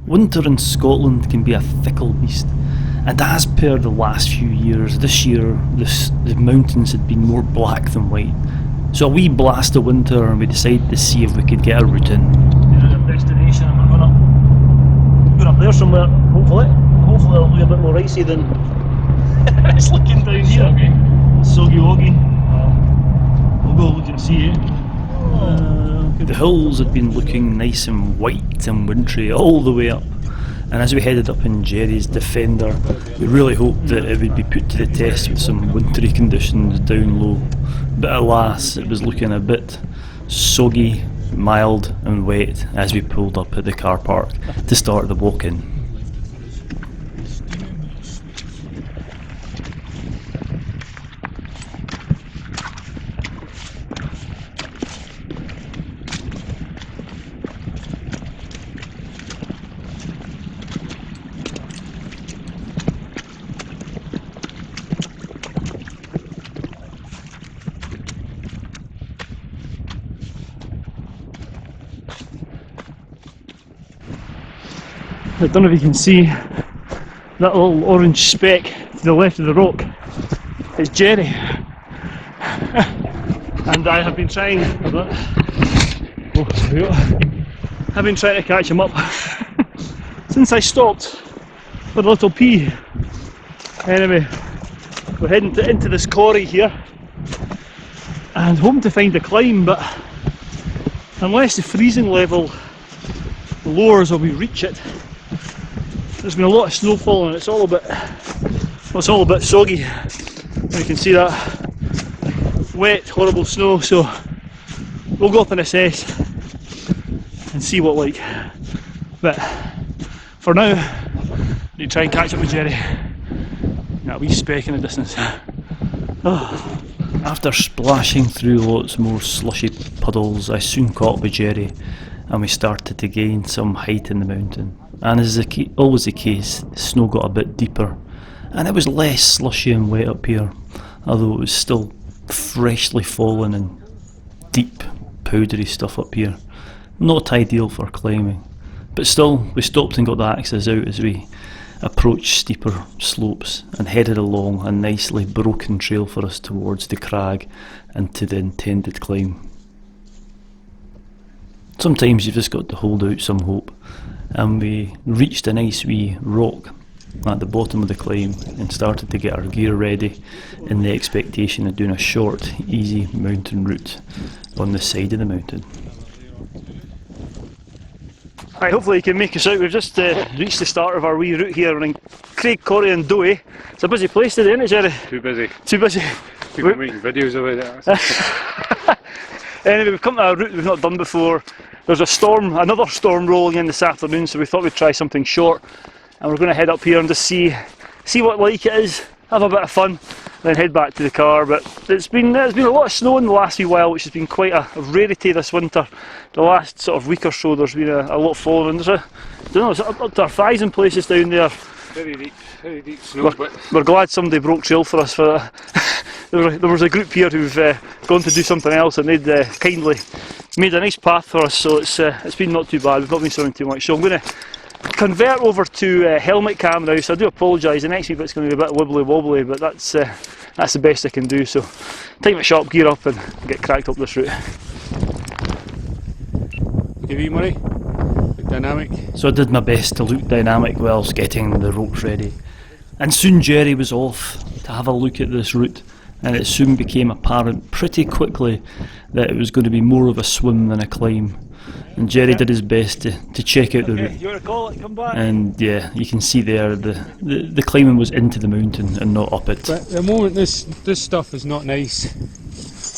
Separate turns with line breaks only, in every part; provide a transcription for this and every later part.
Winter in Scotland can be a fickle beast, and as per the last few years, this year the mountains had been more black than white. So a wee blast of winter and we decided to see if we could get a route in. Here's our destination and we're going up there somewhere, hopefully. Hopefully it'll be a bit more icy than it's looking down here. Soggy Woggy. We'll go look and see it. The hills had been looking nice and white and wintry all the way up, and as we headed up in Jerry's Defender, we really hoped that it would be put to the test with some wintry conditions down low. But alas, it was looking a bit soggy, mild and wet as we pulled up at the car park to start the walk-in. I don't know if you can see that little orange speck to the left of the rock. It's Jerry. And I have been trying I've been trying to catch him up since I stopped for a little pee. Anyway, we're heading into this quarry here and hoping to find a climb, but unless the freezing level lowers or we reach it, there's been a lot of snowfall and it's all a bit soggy. And you can see that wet, horrible snow, so we'll go up and assess and see what like. But for now, I need to try and catch up with Jerry. That wee speck in the distance. Oh. After splashing through lots more slushy puddles, I soon caught up with Jerry and we started to gain some height in the mountain. And as is always the case, the snow got a bit deeper and it was less slushy and wet up here, although it was still freshly fallen and deep powdery stuff up here. Not ideal for climbing, but still we stopped and got the axes out as we approached steeper slopes and headed along a nicely broken trail for us towards the crag and to the intended climb. Sometimes you've just got to hold out some hope, and we reached a nice wee rock at the bottom of the climb and started to get our gear ready in the expectation of doing a short, easy mountain route on the side of the mountain. Right, hopefully you can make us out. We've just reached the start of our wee route here in Craigcorry-on-Dowie. It's a busy place today, isn't it, Jerry?
Too busy.
Too busy.
People making videos about it.
Anyway, we've come to a route we've not done before. There's another storm rolling in this afternoon, so we thought we'd try something short. And we're going to head up here and just see what like it is, have a bit of fun, then head back to the car. But there's been a lot of snow in the last wee while, which has been quite a rarity this winter. The last sort of week or so there's been a lot falling, and there's it's up to our thighs in places down there.
Very deep snow.
We're glad somebody broke trail for us for that. There was a group here who've gone to do something else, and they'd kindly made a nice path for us, so it's been not too bad. We've not been swimming too much. So I'm going to convert over to helmet cam now, so I do apologise. The next wee bit's going to be a bit wibbly wobbly, but that's the best I can do. So take my sharp gear up and get cracked up this route.
Give you money. Look dynamic.
So I did my best to look dynamic whilst getting the ropes ready. And soon Jerry was off to have a look at this route, and it soon became apparent pretty quickly that it was going to be more of a swim than a climb. And Jerry did his best to check out the route.
You want to call it? Come back.
And yeah, you can see there the climbing was into the mountain and not up it.
But at the moment this stuff is not nice.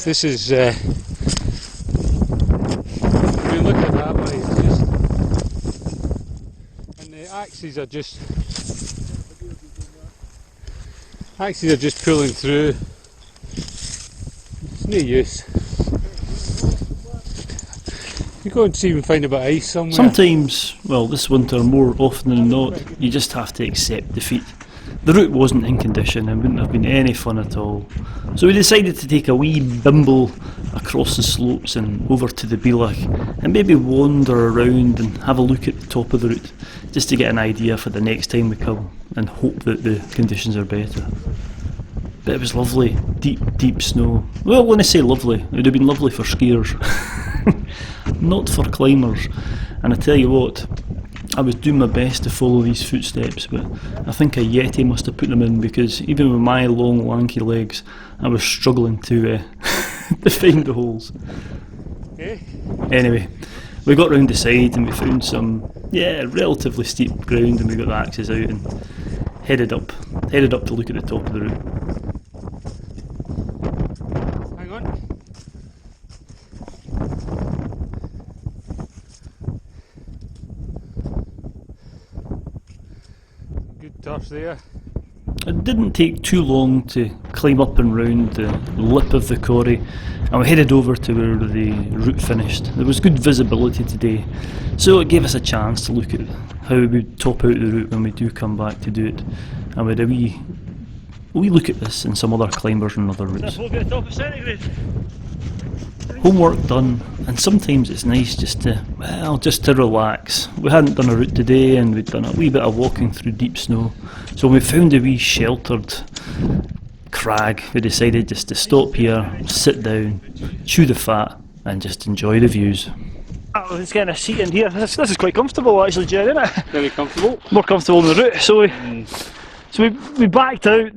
This is if you look at that way, it's just, and the axes are just pulling through. It's no use. You go and see and find a bit of ice somewhere.
Sometimes, well, this winter more often than not, you just have to accept defeat. The route wasn't in condition and wouldn't have been any fun at all. So we decided to take a wee bimble across the slopes and over to the Bealach and maybe wander around and have a look at the top of the route just to get an idea for the next time we come and hope that the conditions are better. But it was lovely, deep snow. Well, when I say lovely, it would have been lovely for skiers, not for climbers. And I tell you what, I was doing my best to follow these footsteps, but I think a Yeti must have put them in, because even with my long lanky legs I was struggling to find the holes. Anyway, we got round the side and we found some relatively steep ground, and we got the axes out and headed up to look at the top of the route.
Hang on. Good turf there.
It didn't take too long to climb up and round the lip of the corrie, and we headed over to where the route finished. There was good visibility today, so it gave us a chance to look at how we would top out the route when we do come back to do it, and we had a wee look at this and some other climbers and other routes. Homework done, and sometimes it's nice just to relax. We hadn't done a route today and we'd done a wee bit of walking through deep snow, so when we found a wee sheltered crag, we decided just to stop here, sit down, chew the fat and just enjoy the views. Oh, it's getting a seat in here. This is quite comfortable actually, Jerry, isn't it?
Very comfortable.
More comfortable than the route. So we backed out.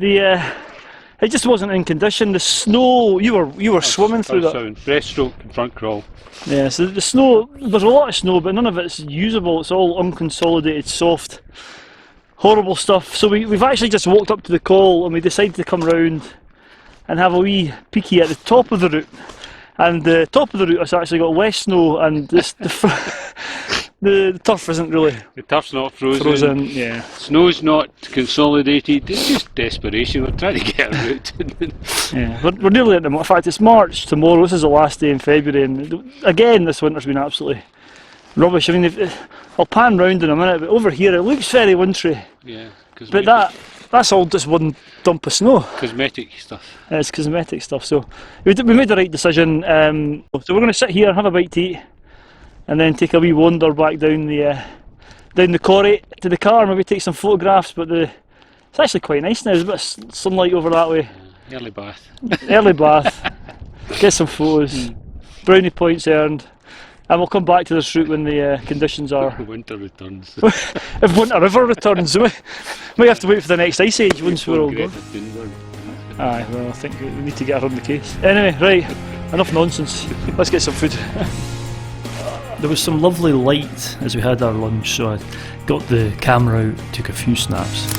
It just wasn't in condition. The snow, you were swimming through that.
Breaststroke and front crawl.
Yeah, so the snow, there's a lot of snow, but none of it's usable. It's all unconsolidated, soft, horrible stuff. So we've actually just walked up to the col and we decided to come round and have a wee peeky at the top of the route. And the top of the route has actually got less snow, and the turf isn't really.
The turf's not frozen.
Yeah.
Snow's not consolidated. It's just desperation. We're trying to get a route.
Yeah, we're nearly at the. In fact, it's March tomorrow. This is the last day in February, and again, this winter's been absolutely rubbish. I mean, I'll pan round in a minute, but over here it looks very wintry.
Yeah.
But that's all just one dump of snow.
Cosmetic stuff.
It's cosmetic stuff. So we made the right decision. So we're going to sit here, have a bite to eat, and then take a wee wander back down the corrie to the car. Maybe take some photographs. But it's actually quite nice now. There's a bit of sunlight over that way.
Early bath.
Early bath. Get some photos. Brownie points earned. And we'll come back to this route when the conditions are.
Winter returns.
If winter ever returns, we might have to wait for the next ice age once we're all gone. Aye, well, I think we need to get her on the case. Anyway, right, enough nonsense. Let's get some food. There was some lovely light as we had our lunch, so I got the camera out, took a few snaps.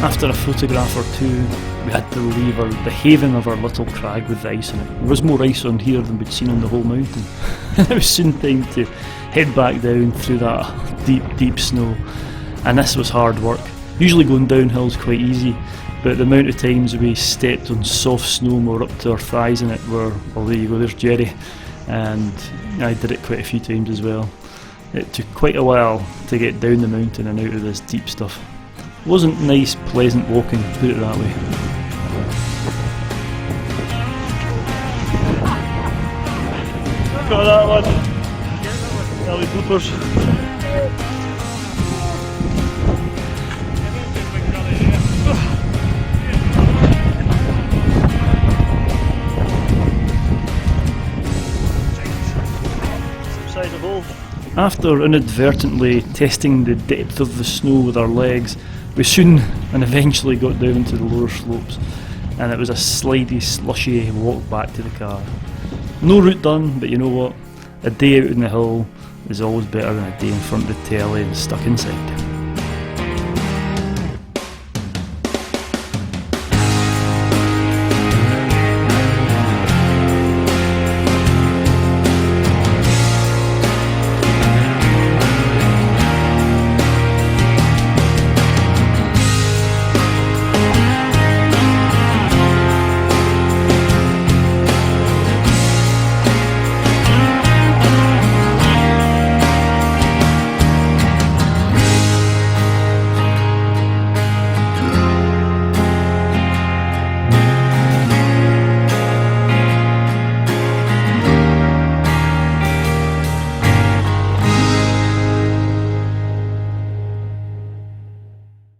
After a photograph or two, we had to leave the haven of our little crag with the ice on it. There was more ice on here than we'd seen on the whole mountain. It was soon time to head back down through that deep snow, and this was hard work. Usually going downhill is quite easy, but the amount of times we stepped on soft snow and we were up to our thighs in it well, there you go, there's Jerry, and I did it quite a few times as well. It took quite a while to get down the mountain and out of this deep stuff. It wasn't nice, pleasant walking, put it that way. Got that one. Early bloopers. Size of hole. After inadvertently testing the depth of the snow with our legs, we soon and eventually got down to the lower slopes, and it was a slidey, slushy walk back to the car. No route done, but you know what? A day out in the hill is always better than a day in front of the telly and stuck inside.